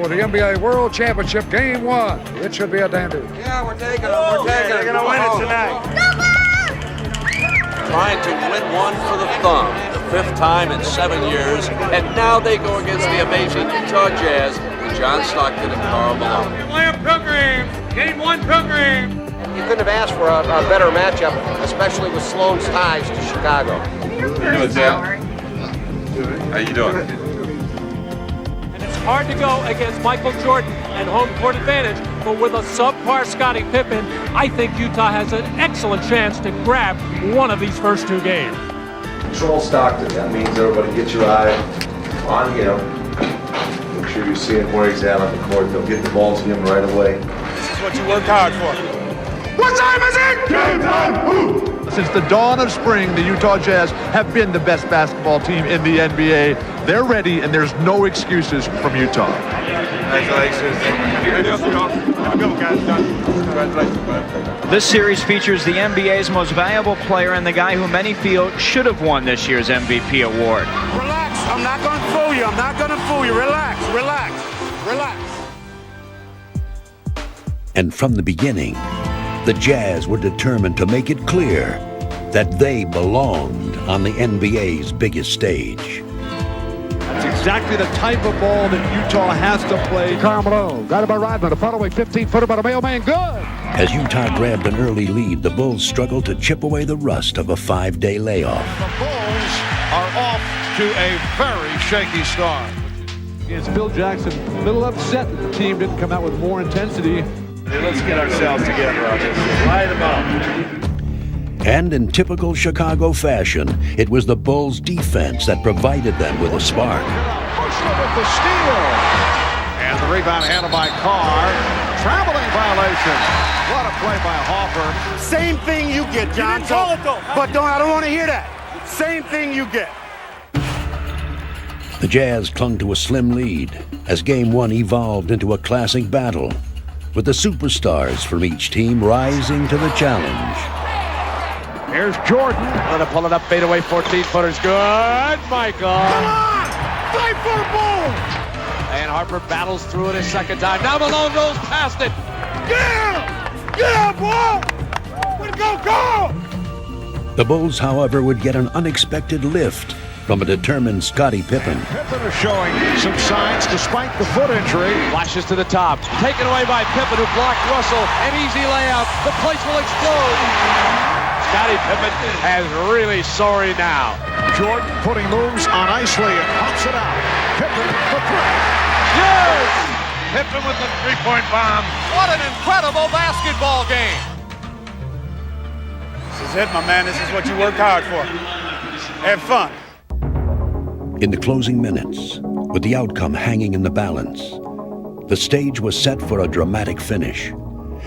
for the NBA World Championship Game 1. It should be a dandy. Yeah, we're taking them. We're taking They're going to win it tonight. Trying to win one for the thumb, the 5th time in 7 years, and now they go against the amazing Utah Jazz with John Stockton and Karl Malone. Game 1 program. You couldn't have asked for a better matchup, especially with Sloan's ties to Chicago. How you doing? And it's hard to go against Michael Jordan and home court advantage, but with a subpar Scottie Pippen, I think Utah has an excellent chance to grab one of these first 2 games. Control Stockton. That means everybody get your eye on him. Make sure you see him where he's at on the court. They'll get the ball to him right away. This is what you work hard for. What time is it? Game time! Since the dawn of spring, the Utah Jazz have been the best basketball team in the NBA. They're ready, and there's no excuses from Utah. Congratulations. This series features the NBA's most valuable player and the guy who many feel should have won this year's MVP award. Relax. I'm not going to fool you. I'm not going to fool you. Relax. Relax. Relax. And from the beginning, the Jazz were determined to make it clear that they belonged on the NBA's biggest stage. That's exactly the type of ball that Utah has to play. Karl Malone got it by Rodman. A following 15-footer by the mailman. Good. As Utah grabbed an early lead, the Bulls struggled to chip away the rust of a 5-day layoff. The Bulls are off to a very shaky start. It's Phil Jackson, a little upset that the team didn't come out with more intensity. Let's get ourselves together on this. Light them up. And in typical Chicago fashion, it was the Bulls' defense that provided them with a spark. Bushler with the steal. And the rebound handled by Carr. Traveling violation. What a play by Hoffer. Same thing you get, John. You didn't call it, though. But I don't want to hear that. Same thing you get. The Jazz clung to a slim lead as Game 1 evolved into a classic battle, with the superstars from each team rising to the challenge. Here's Jordan. Gonna pull it up, fade away, 14-footer's good. Michael. Come on! Fight for the Bulls! And Harper battles through it a second time. Now Malone goes past it. Yeah! Yeah, boy! Way to go, Carl! The Bulls, however, would get an unexpected lift from a determined Scottie Pippen. Pippen is showing some signs despite the foot injury. Flashes to the top. Taken away by Pippen, who blocked Russell. An easy layup. The place will explode. Scottie Pippen has really sorry now. Jordan putting moves on Isley and pops it out. Pippen for three. Yes! Pippen with the three-point bomb. What an incredible basketball game. This is it, my man. This is what you work hard for. Have fun. In the closing minutes, with the outcome hanging in the balance, the stage was set for a dramatic finish,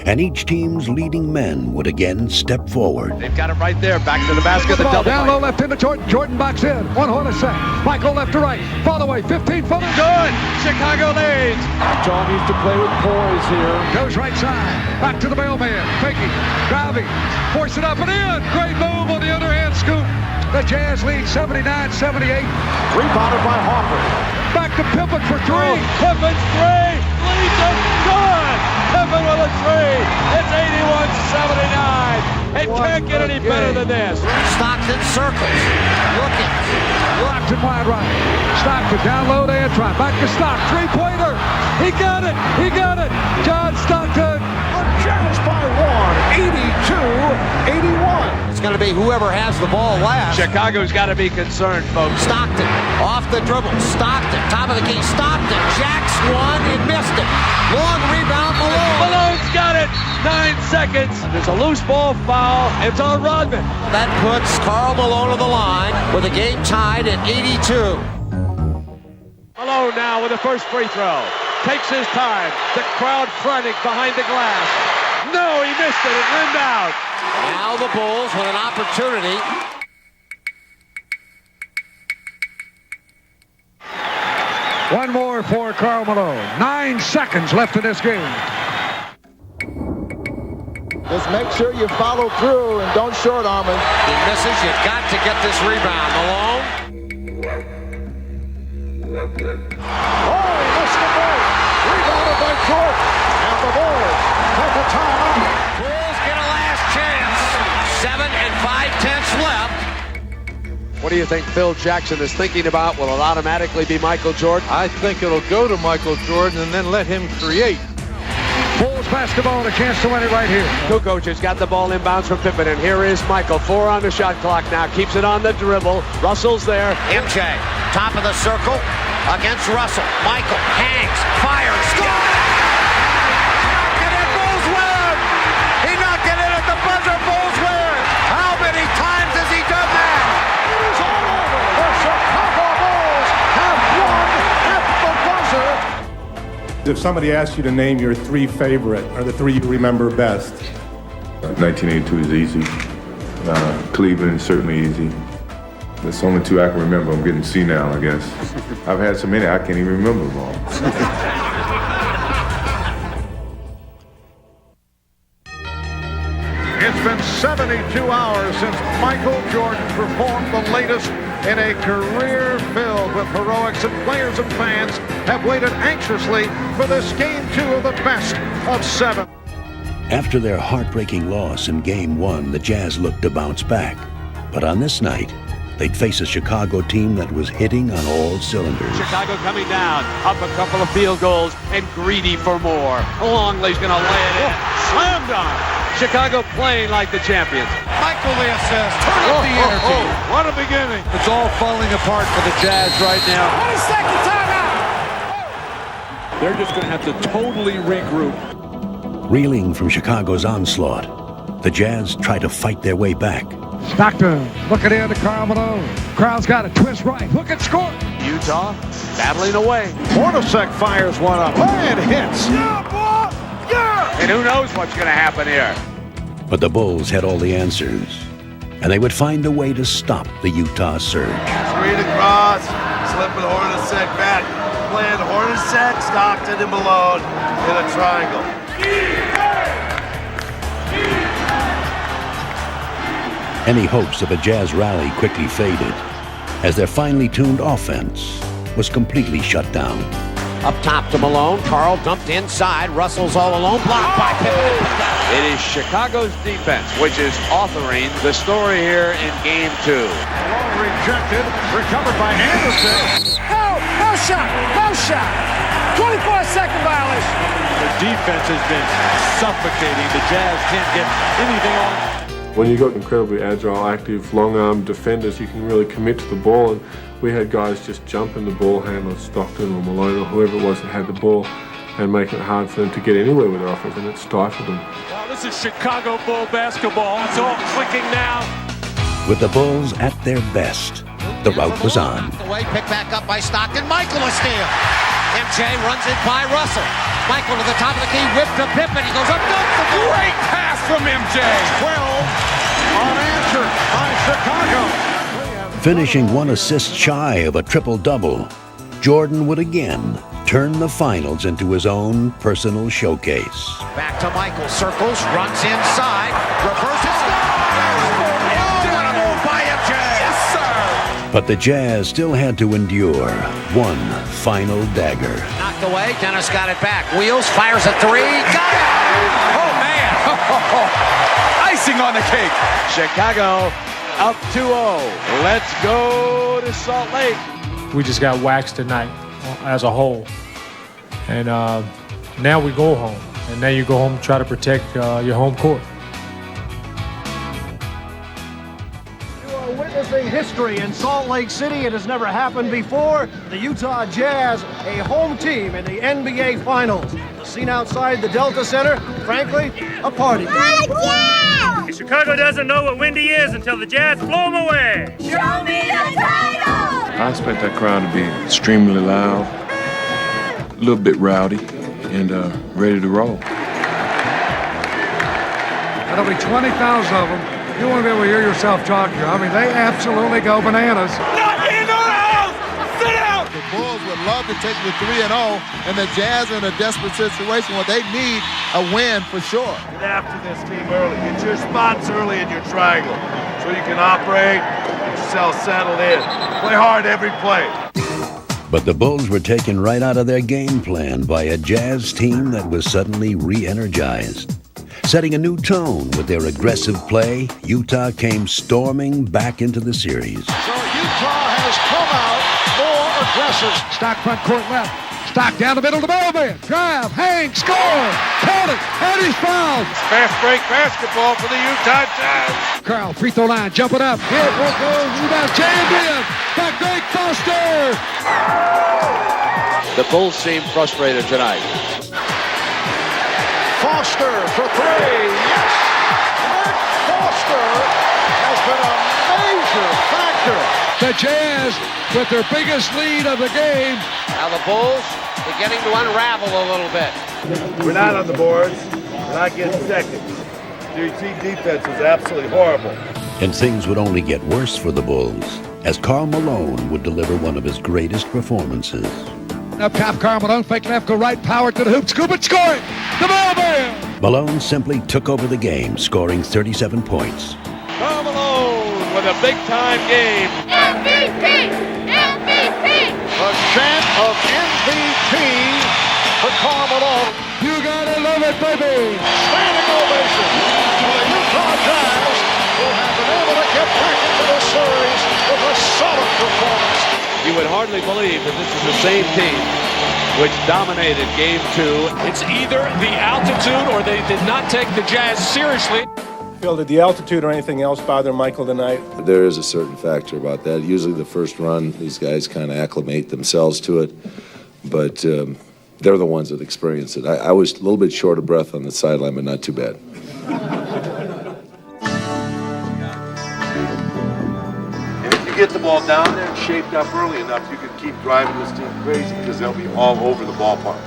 and each team's leading men would again step forward. They've got it right there. Back to the basket. The ball down low left into Jordan. Jordan box in. 1 horn a set. Michael left to right. Fall away. 15-footer. Good. Chicago leads. Utah needs to play with poise here. Goes right side. Back to the mailman. Faking. Driving. Force it up and in. Great move on the underhand scoop. The Jazz lead 79-78. Rebounded by Hoffer. Back to Pippen for 3. Pippen's 3 leads it. Good. Pippen with a 3. It's 81-79. It can't get any better than this. Stockton circles. Looking. Stockton wide right. Stockton down low to Antron. Back to Stock. 3-pointer. He got it. He got it. John Stockton. The Jazz by 1. 82-81. It's going to be whoever has the ball last. Chicago's got to be concerned, folks. Stockton off the dribble. Stockton, top of the key. Stockton jacks one and missed it. Long rebound, Malone. Malone's got it. 9 seconds. There's a loose ball foul. It's on Rodman. That puts Karl Malone on the line with the game tied at 82. Malone now with the first free throw. Takes his time. The crowd frantic behind the glass. No, he missed it. It rimmed out. Now the Bulls with an opportunity. One more for Karl Malone. 9 seconds left in this game. Just make sure you follow through and don't short arm it. He misses. You've got to get this rebound. Malone. Oh, he missed the break. What do you think Phil Jackson is thinking about? Will it automatically be Michael Jordan? I think it'll go to Michael Jordan and then let him create. Bulls basketball and a chance to win it right here. Kukoc has got the ball inbounds from Pippen, and here is Michael. 4 on the shot clock now. Keeps it on the dribble. Russell's there. MJ, top of the circle against Russell. Michael hangs, fires, scores! Knocked it in, Bulls win! He knocked it in at the buzzer, Bulls win! How many times has he done that? It is all over. The Chicago Bulls have won at the buzzer. If somebody asks you to name your 3 favorite, or the 3 you remember best. 1982 is easy. Cleveland is certainly easy. There's only 2 I can remember. I'm getting senile, I guess. I've had so many I can't even remember them all. It's been 72 hours since Michael Jordan performed the latest in a career filled with heroics, and players and fans have waited anxiously for this Game 2 of the best of 7. After their heartbreaking loss in Game 1, the Jazz looked to bounce back. But on this night, they'd face a Chicago team that was hitting on all cylinders. Chicago coming down, up a couple of field goals, and greedy for more. Longley's going to lay it in. Slam dunk. Chicago playing like the champions. Michael the assist. Turn up the energy. What a beginning. It's all falling apart for the Jazz right now. 22nd timeout. They're just going to have to totally regroup. Reeling from Chicago's onslaught, the Jazz try to fight their way back. Stockton looking in to Karl Malone. Crowd's got a twist right. Look at score. Utah battling away. Hornacek fires one up and hits. Yeah, boy! Yeah! And who knows what's going to happen here. But the Bulls had all the answers, and they would find a way to stop the Utah surge. Screen across, slipping Hornacek back. Playing Hornacek, Stockton, and Malone in a triangle. Any hopes of a Jazz rally quickly faded, as their finely tuned offense was completely shut down. Up top to Malone. Karl dumped inside. Russell's all alone. Blocked by Pippen. It is Chicago's defense which is authoring the story here in Game 2. Malone rejected, recovered by Anderson. No shot, no shot. 24-second violation. The defense has been suffocating. The Jazz can't get anything on. When you've got incredibly agile, active, long-armed defenders, you can really commit to the ball. And we had guys just jumping the ball handler, Stockton or Malone or whoever it was that had the ball, and making it hard for them to get anywhere with their offense, and it stifled them. Wow, this is Chicago Bull basketball. It's all clicking now. With the Bulls at their best, the rout was on. Away, picked back up by Stockton. Michael a steal. MJ runs it by Russell. Michael to the top of the key, whipped to Pippen. He goes up, dunks the ball. Great pass from MJ. 12 unanswered by Chicago. Finishing 1 assist shy of a triple-double, Jordan would again turn the finals into his own personal showcase. Back to Michael, circles, runs inside, reverses, scores! Oh, what a move by MJ! Yes, sir! But the Jazz still had to endure one final dagger. Knocked away, Dennis got it back. Wheels, fires a 3, got it! Oh, man! Icing on the cake. Chicago up 2-0. Let's go to Salt Lake. We just got waxed tonight as a whole. And now we go home. And now you go home and try to protect your home court. You are witnessing history in Salt Lake City. It has never happened before. The Utah Jazz, a home team in the NBA Finals. The scene outside the Delta Center, frankly, a party. Chicago doesn't know what windy is until the Jazz blow them away. Show me the title! I expect that crowd to be extremely loud, a little bit rowdy, and ready to roll. That'll be 20,000 of them. You won't be able to hear yourself talking. I mean, they absolutely go bananas. Not in the house! Sit down! The Bulls would love to take the 3-0, and the Jazz are in a desperate situation where they need a win for sure. Get after this team early. Get your spots early in your triangle so you can operate, get yourself settled in. Play hard every play. But the Bulls were taken right out of their game plan by a Jazz team that was suddenly re-energized. Setting a new tone with their aggressive play, Utah came storming back into the series. So Utah has come out more aggressive. Stock front court left. Stock down the middle to Malone. Drive, hang, score. Count it, and he's fouled. Fast break basketball for the Utah Jazz. Carl, free throw line, jumping up. Here it goes, rebound, jammed in. Back break, Foster. The Bulls seem frustrated tonight. Foster for three. Yes! Mark Foster has been a major factor. The Jazz with their biggest lead of the game. Now the Bulls beginning to unravel a little bit. We're not on the boards. We're not getting seconds. Your team defense is absolutely horrible. And things would only get worse for the Bulls as Karl Malone would deliver one of his greatest performances. Up top, Karl Malone, fake left, go right, power to the hoop, scoop it, scoring! The ball man! Malone simply took over the game, scoring 37 points. Karl Malone with a big-time game. MVP! MVP! A chant of MVP for Karl Malone. You gotta love it, baby! Standing ovation to the Utah Jazz, who have been able to get back into the series with a solid performance. You would hardly believe that this is the same team which dominated Game 2. It's either the altitude or they did not take the Jazz seriously. Phil, did the altitude or anything else bother Michael tonight? There is a certain factor about that. Usually the first run, these guys kind of acclimate themselves to it, but they're the ones that experience it. I was a little bit short of breath on the sideline, but not too bad. Get the ball down there and shaped up early enough, you can keep driving this team crazy because they'll be all over the ballpark.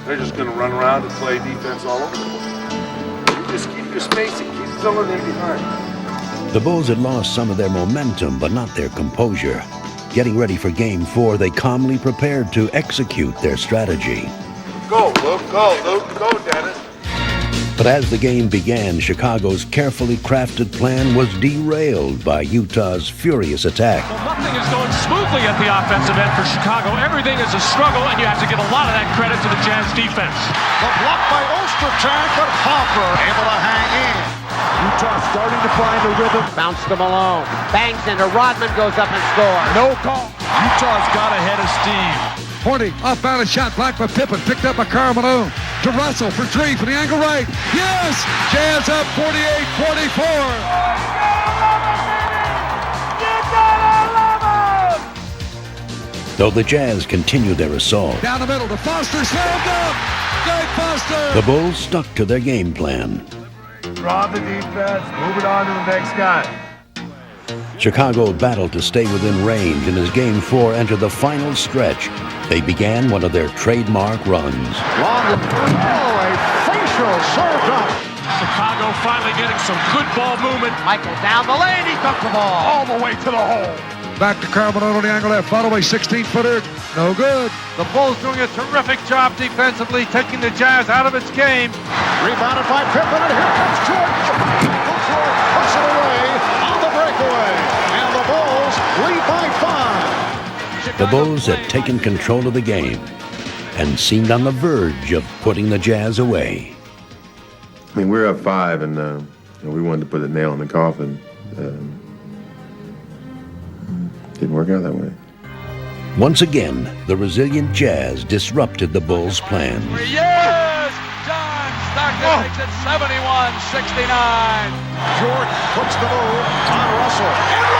They're just going to run around and play defense all over the place. You just keep your spacing, keep filling in behind. The Bulls had lost some of their momentum, but not their composure. Getting ready for Game 4, they calmly prepared to execute their strategy. Go, Luke, go, Dennis. But as the game began, Chicago's carefully crafted plan was derailed by Utah's furious attack. Well, nothing is going smoothly at the offensive end for Chicago. Everything is a struggle, and you have to give a lot of that credit to the Jazz defense. The block by Ostertag, but Hopper able to hang in. Utah starting to find a rhythm. Bounce to Malone. Bangs into Rodman, goes up and scores. No call. Utah's got ahead of steam. Horny, off-balance shot, blocked by Pippen, picked up by Karl Malone. To Russell for three from the angle right. Yes! Jazz up 48-44. Though the Jazz continued their assault, Down the middle to Foster, slammed up! Great Foster! the Bulls stuck to their game plan. Draw the defense, move it on to the next guy. Chicago battled to stay within range, and as Game 4 entered the final stretch, they began one of their trademark runs. Long, a facial served up. Chicago finally getting some good ball movement. Michael down the lane, he took the ball. All the way to the hole. Back to Karl Malone on the angle left, follow away 16-footer, no good. The Bulls doing a terrific job defensively, taking the Jazz out of its game. Rebounded by Pippen, and here comes Jordan. Michael Jordan puts it away on the breakaway. And the Bulls lead by 5. The Bulls had taken control of the game and seemed on the verge of putting the Jazz away. I mean, we're up 5, and we wanted to put a nail in the coffin. Didn't work out that way. Once again, the resilient Jazz disrupted the Bulls' plans. Yes! John Stockton makes it 71-69. Jordan puts the move on Russell. And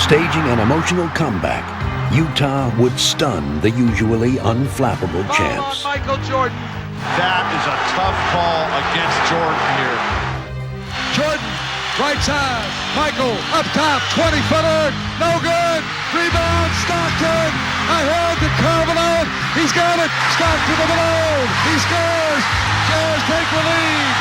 Staging an emotional comeback, Utah would stun the usually unflappable champs. Michael Jordan. That is a tough call against Jordan here. Jordan, right side, Michael, up top, 20-footer, no good. Rebound, Stockton, ahead to Karl Malone. He's got it, Stockton to Malone. He scores. Jazz take the lead.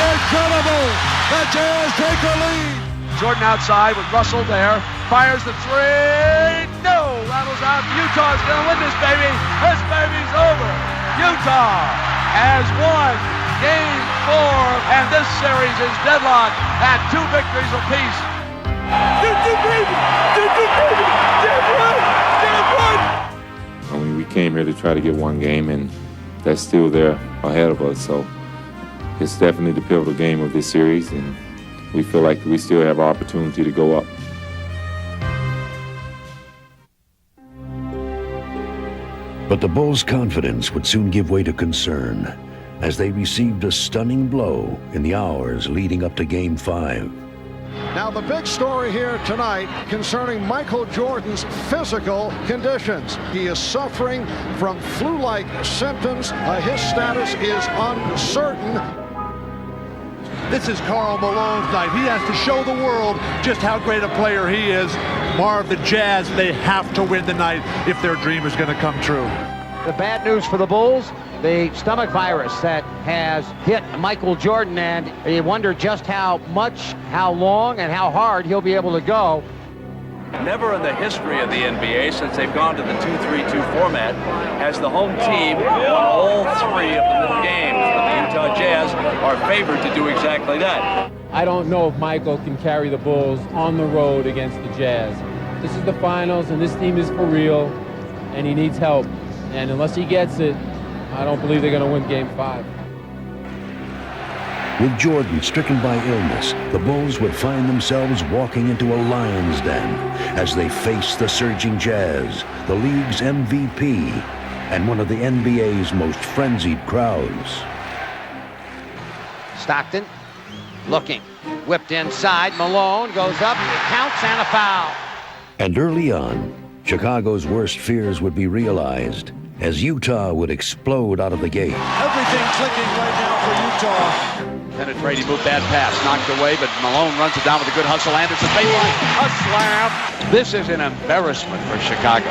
Incredible. The Jazz take the lead. Jordan outside with Russell there. Fires the three. No, rattles out. Utah's going to win this baby. This baby's over. Utah has won Game 4, and this series is deadlocked at 2 victories apiece. I mean, we came here to try to get one game, and that's still there ahead of us. So it's definitely the pivotal game of this series, and we feel like we still have opportunity to go up. But the Bulls' confidence would soon give way to concern as they received a stunning blow in the hours leading up to Game 5. Now the big story here tonight concerning Michael Jordan's physical conditions. He is suffering from flu-like symptoms. His status is uncertain. This is Karl Malone's night. He has to show the world just how great a player he is. Marv, the Jazz, they have to win tonight if their dream is going to come true. The bad news for the Bulls, the stomach virus that has hit Michael Jordan, and you wonder just how much, how long, and how hard he'll be able to go. Never in the history of the NBA, since they've gone to the 2-3-2 format, has the home team won all three of the games. But the Utah Jazz are favored to do exactly that. I don't know if Michael can carry the Bulls on the road against the Jazz. This is the finals, and this team is for real, and he needs help. And unless he gets it, I don't believe they're going to win Game 5. With Jordan stricken by illness, the Bulls would find themselves walking into a lion's den as they faced the surging Jazz, the league's MVP, and one of the NBA's most frenzied crowds. Stockton looking, whipped inside, Malone goes up, counts, and a foul. And early on, Chicago's worst fears would be realized as Utah would explode out of the gate. Everything clicking right now for Utah. Penetrating move, bad pass, knocked away, but Malone runs it down with a good hustle. Anderson baseline, a slam. This is an embarrassment for Chicago.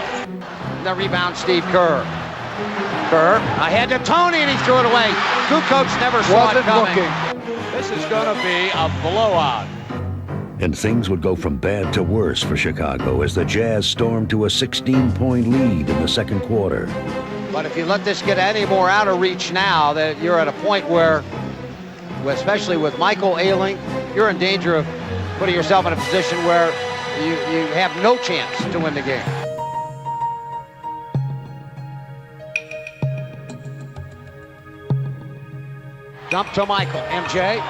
The rebound, Steve Kerr. Kerr ahead to Tony, and he threw it away. Kukoc never saw it coming. This is going to be a blowout. And things would go from bad to worse for Chicago as the Jazz stormed to a 16-point lead in the second quarter. But if you let this get any more out of reach now, that you're at a point where, especially with Michael ailing, you're in danger of putting yourself in a position where you have no chance to win the game. Dump to Michael, MJ.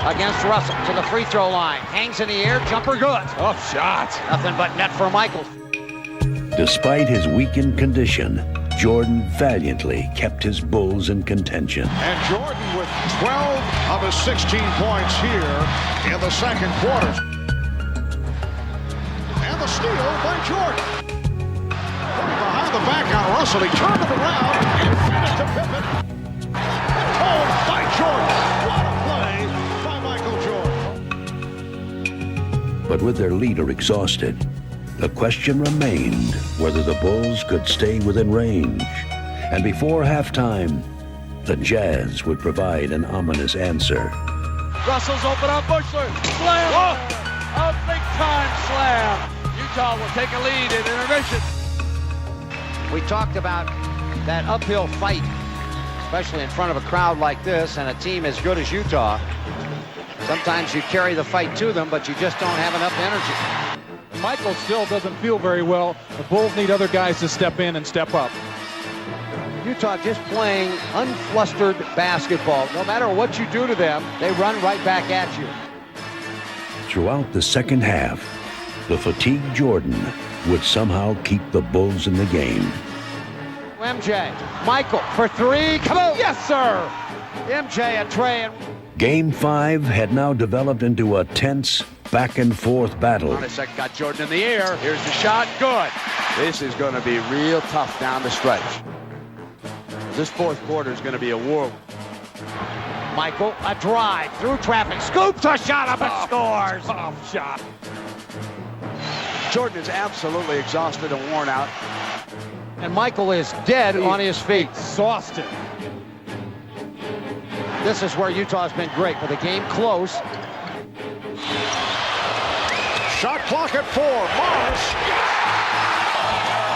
Against Russell to the free throw line. Hangs in the air, jumper good. Tough shot. Nothing but net for Michael. Despite his weakened condition, Jordan valiantly kept his Bulls in contention. And Jordan with 12 of his 16 points here in the second quarter. And the steal by Jordan. Putting behind the back on Russell. He turned it around and fed it to Pippen. Told by Jordan. What a play by Michael Jordan. But with their leader exhausted, the question remained whether the Bulls could stay within range. And before halftime, the Jazz would provide an ominous answer. Russell's open on Bushler. Slam! Whoa. A big-time slam. Utah will take a lead in intermission. We talked about that uphill fight, especially in front of a crowd like this and a team as good as Utah. Sometimes you carry the fight to them, but you just don't have enough energy. Michael still doesn't feel very well. The Bulls need other guys to step in and step up. Utah just playing unflustered basketball. No matter what you do to them, they run right back at you. Throughout the second half, the fatigued Jordan would somehow keep the Bulls in the game. MJ, Michael for three. Come on. Yes, sir. MJ a tray. Game 5 had now developed into a tense back-and-forth battle. Hornacek got Jordan in the air. Here's the shot. Good. This is going to be real tough down the stretch. This fourth quarter is going to be a war. Michael, a drive through traffic. Scoops a shot up and scores. Tough shot. Jordan is absolutely exhausted and worn out. And Michael is dead on his feet. Exhausted. This is where Utah's been great, with the game close. Shot clock at 4. Morris.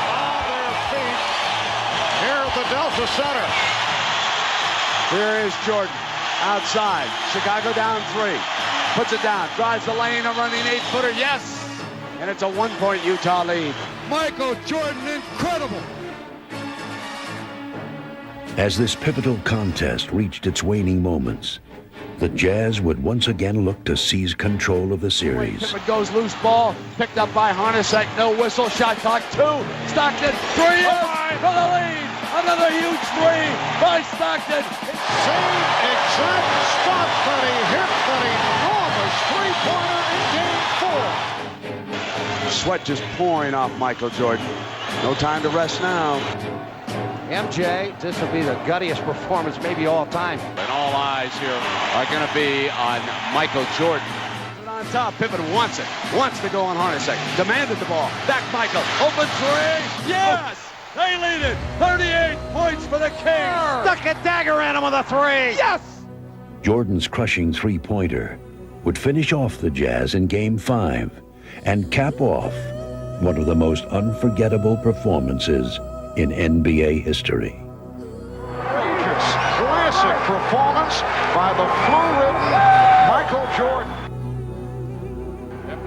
On their feet here at the Delta Center. Here is Jordan outside. Chicago down 3. Puts it down. Drives the lane. A running 8-footer. Yes. And it's a 1-point Utah lead. Michael Jordan, incredible. As this pivotal contest reached its waning moments, the Jazz would once again look to seize control of the series. Pippen goes loose ball, picked up by Hornacek, no whistle, shot clock 2. Stockton, 3 for the lead. Another huge three by Stockton. Same exact spot that he hit that enormous three-pointer in Game 4. Sweat just pouring off Michael Jordan. No time to rest now. MJ, this will be the guttiest performance maybe all time. And all eyes here are going to be on Michael Jordan. On top, Pippen wants it. Wants to go on Hornacek. Demanded the ball. Back Michael. Open three. Yes! They lead it. 38 points for the Kings. Stuck a dagger at him with a three. Yes! Jordan's crushing three-pointer would finish off the Jazz in Game 5 and cap off one of the most unforgettable performances in NBA history. Classic performance by the flu-ridden Michael Jordan.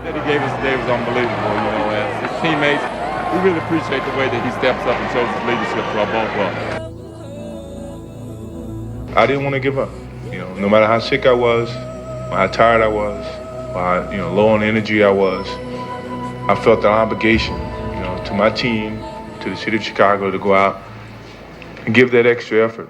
That he gave us today was unbelievable, you know, as his teammates, we really appreciate the way that he steps up and shows his leadership to our ball club. I didn't want to give up. You know, no matter how sick I was, or how tired I was, or how, low on energy I was, I felt an obligation, to my team, to the city of Chicago, to go out and give that extra effort.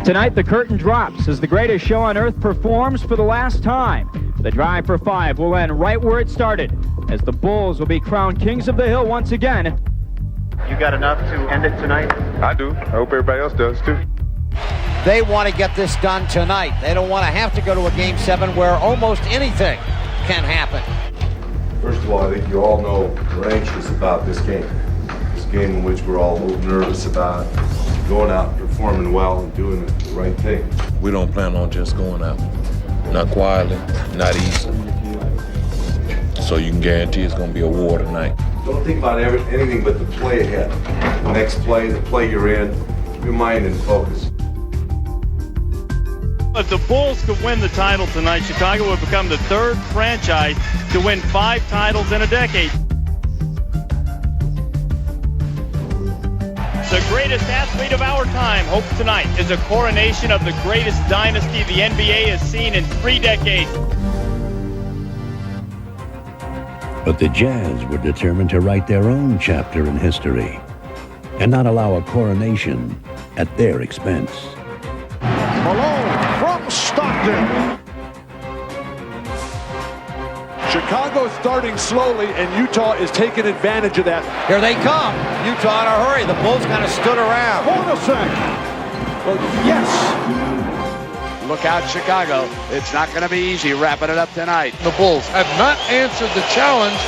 Tonight, the curtain drops as the greatest show on earth performs for the last time. The drive for 5 will end right where it started, as the Bulls will be crowned kings of the hill once again. You got enough to end it tonight? I do. I hope everybody else does, too. They want to get this done tonight. They don't want to have to go to a Game 7 where almost anything can happen. First of all, I think you all know we're anxious about this game. This game in which we're all a little nervous about going out and performing well and doing the right thing. We don't plan on just going out. Not quietly, not easily. So you can guarantee it's going to be a war tonight. Don't think about anything but the play ahead. The next play, the play you're in, your mind and focus. If the Bulls could win the title tonight, Chicago would become the third franchise to win 5 titles in a decade. The greatest athlete of our time hopes tonight is a coronation of the greatest dynasty the NBA has seen in 3 decades. But the Jazz were determined to write their own chapter in history and not allow a coronation at their expense. Malone from Stockton. Chicago's starting slowly, and Utah is taking advantage of that. Here they come. Utah in a hurry. The Bulls kind of stood around. Hornacek. Well, yes. Look out, Chicago. It's not going to be easy wrapping it up tonight. The Bulls have not answered the challenge.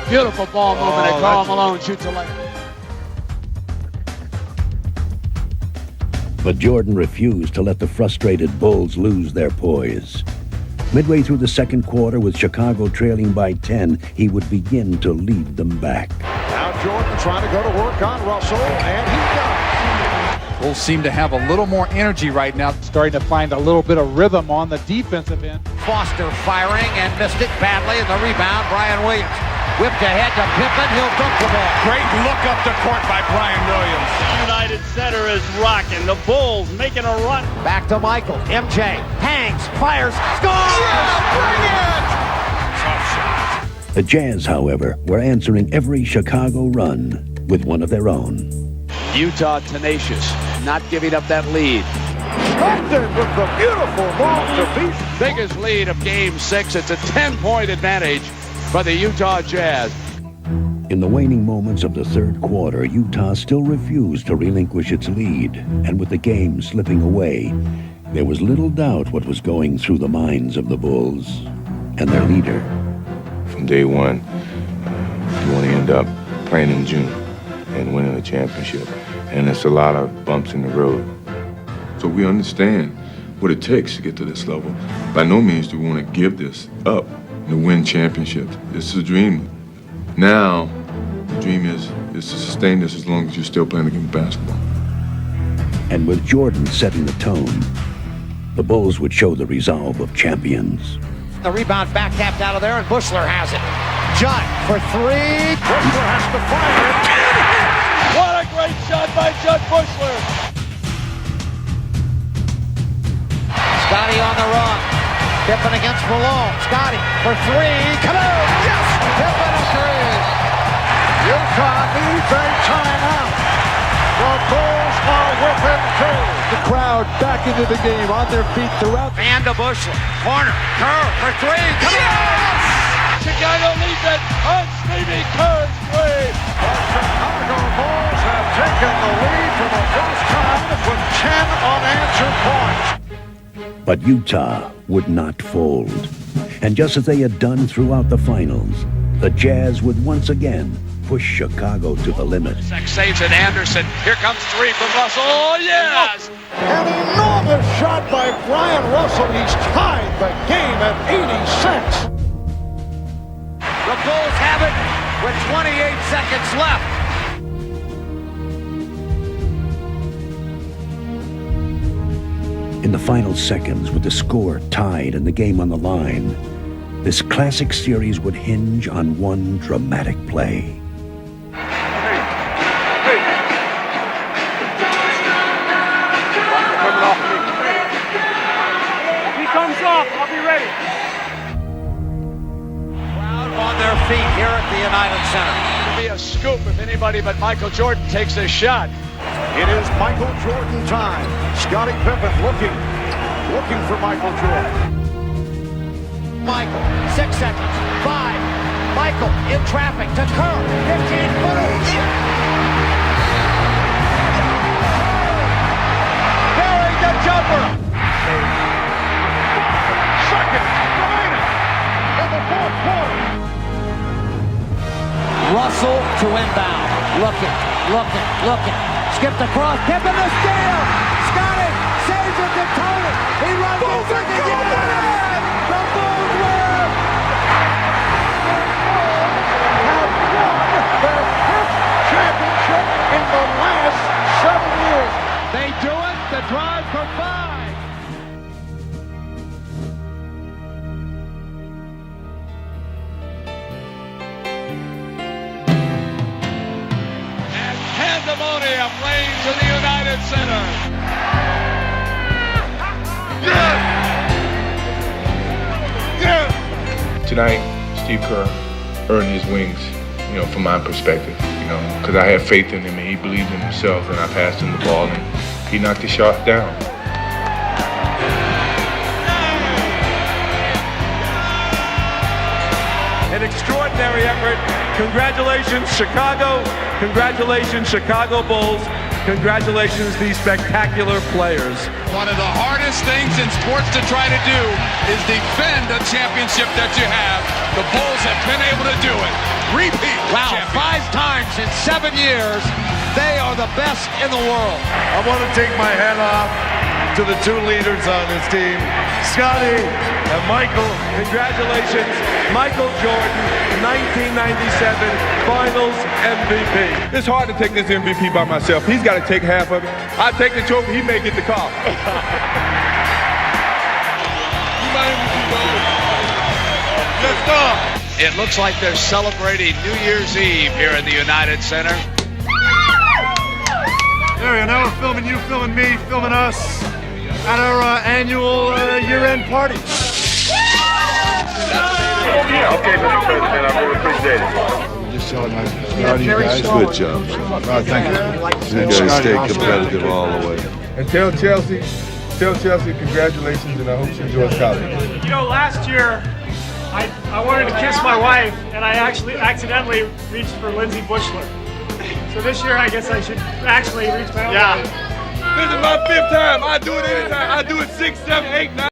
Beautiful ball movement. And Karl Malone shoots a layup. But Jordan refused to let the frustrated Bulls lose their poise. Midway through the second quarter, with Chicago trailing by 10, he would begin to lead them back. Now Jordan trying to go to work on Russell, and he does. Bulls seem to have a little more energy right now, starting to find a little bit of rhythm on the defensive end. Foster firing and missed it badly, and the rebound, Brian Williams. Whipped ahead to Pippen, he'll dunk the ball. Great look up the court by Brian Williams. United Center is rocking. The Bulls making a run. Back to Michael. MJ hangs, fires, scores! Yeah, Tough shot. The Jazz, however, were answering every Chicago run with one of their own. Utah tenacious, not giving up that lead. Stockton with the beautiful ball to beat. Biggest lead of Game 6. It's a 10-point advantage for the Utah Jazz. In the waning moments of the third quarter, Utah still refused to relinquish its lead, and with the game slipping away, there was little doubt what was going through the minds of the Bulls and their leader. From day one, you want to end up playing in June and winning a championship, and it's a lot of bumps in the road. So we understand what it takes to get to this level. By no means do we want to give this up to win championships. This is a dream. Now, the dream is to sustain this as long as you're still playing the game of basketball. And with Jordan setting the tone, the Bulls would show the resolve of champions. The rebound back tapped out of there, and Bushler has it. Judd for 3. Bushler has to fire it. What a great shot by Judd Bushler. Scotty on the run. Pippen against Malone. Scotty for three. Kaboom! Yes! Pippen agrees. Utah needs a timeout. The Bulls are within two. The crowd back into the game, on their feet throughout. And to Bushler. Corner. Kerr for three. Yes! Chicago leads it on Stevie Kerr's three. The Chicago Bulls have taken the lead for the first time with 10 unanswered points. But Utah would not fold. And just as they had done throughout the finals, the Jazz would once again push Chicago to the limit. Saves it, Anderson. Here comes three from Russell. Oh, yes! An enormous shot by Brian Russell. He's tied the game at 86. The Bulls have it with 28 seconds left. In the final seconds, with the score tied and the game on the line, this classic series would hinge on one dramatic play. He comes off. I'll be ready. Crowd on their feet here at the United Center. It'll be a scoop if anybody but Michael Jordan takes this shot. It is Michael Jordan time. Scottie Pippen looking for Michael Jordan. Michael, 6 seconds, 5. Michael in traffic to Kerr, 15-footer. Burying the jumper. Second, remaining in the fourth quarter. Russell to inbound. Looking. Skipped across. Pippen the steal. Scotty saves it to Tony. He runs the second. Yes! The Bulls win. Have won their 5th championship in the last 7 years. They do it. The drive for 5. Pandemonium reigns in the United Center. Tonight, Steve Kerr earned his wings, from my perspective, because I had faith in him and he believed in himself, and I passed him the ball and he knocked the shot down. An extraordinary effort. Congratulations, Chicago. Congratulations, Chicago Bulls. Congratulations, these spectacular players. One of the hardest things in sports to try to do is defend a championship that you have. The Bulls have been able to do it. Repeat. Wow, 5 times in 7 years. They are the best in the world. I want to take my hat off to the two leaders on this team, Scotty and Michael. Congratulations, Michael Jordan, 1997 Finals MVP. It's hard to take this MVP by myself. He's got to take half of it. I take the trophy, he may get the call. Let's go. It looks like they're celebrating New Year's Eve here in the United Center. There you know, we're filming you, filming me, filming us at our annual year-end party. Okay, Mr. President, I really appreciate it. Just so nice. Scotty, guys, good job. Thank you. You guys stay competitive all the way. And tell Chelsea congratulations, and I hope she enjoys college. Last year, I wanted to kiss my wife, and I actually accidentally reached for Lindsay Bushler. So this year, I guess I should actually reach my own wife. This is my 5th time. I do it anytime. I do it 6, 7, 8, 9.